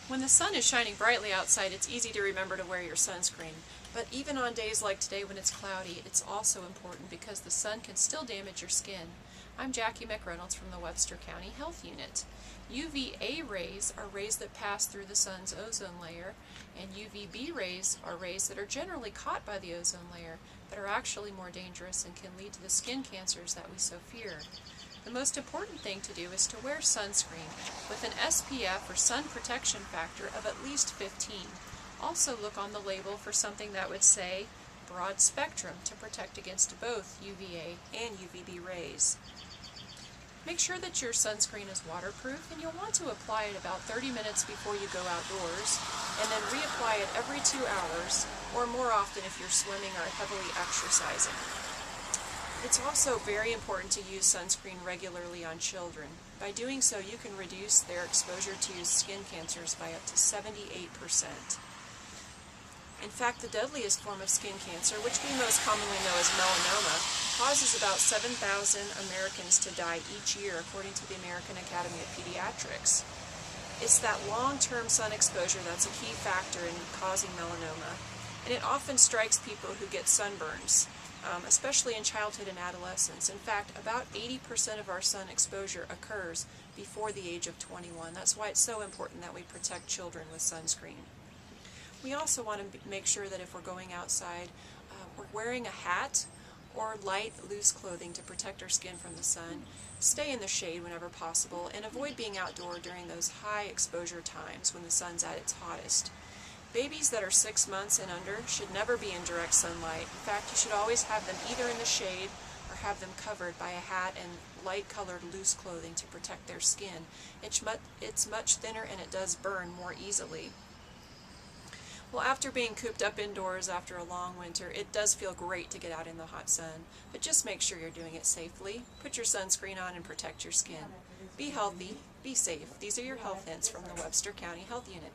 When the sun is shining brightly outside, it's easy to remember to wear your sunscreen. But even on days like today when it's cloudy, it's also important because the sun can still damage your skin. I'm Jaci McReynolds from the Webster County Health Unit. UVA rays are rays that pass through the sun's ozone layer, and UVB rays are rays that are generally caught by the ozone layer, but are actually more dangerous and can lead to the skin cancers that we so fear. The most important thing to do is to wear sunscreen with an SPF or sun protection factor of at least 15. Also look on the label for something that would say broad spectrum to protect against both UVA and UVB rays. Make sure that your sunscreen is waterproof, and you'll want to apply it about 30 minutes before you go outdoors, and then reapply it every 2 hours or more often if you're swimming or heavily exercising. It's also very important to use sunscreen regularly on children. By doing so, you can reduce their exposure to skin cancers by up to 78%. In fact, the deadliest form of skin cancer, which we most commonly know as melanoma, causes about 7,000 Americans to die each year, according to the American Academy of Pediatrics. It's that long-term sun exposure that's a key factor in causing melanoma, and it often strikes people who get sunburns, especially in childhood and adolescence. In fact, about 80% of our sun exposure occurs before the age of 21. That's why it's so important that we protect children with sunscreen. We also want to make sure that if we're going outside, we're wearing a hat or light, loose clothing to protect our skin from the sun. Stay in the shade whenever possible, and avoid being outdoor during those high exposure times when the sun's at its hottest. Babies that are 6 months and under should never be in direct sunlight. In fact, you should always have them either in the shade or have them covered by a hat and light-colored loose clothing to protect their skin. It's much thinner and it does burn more easily. Well, after being cooped up indoors after a long winter, it does feel great to get out in the hot sun, but just make sure you're doing it safely. Put your sunscreen on and protect your skin. Be healthy, be safe. These are your health hints from the Webster County Health Unit.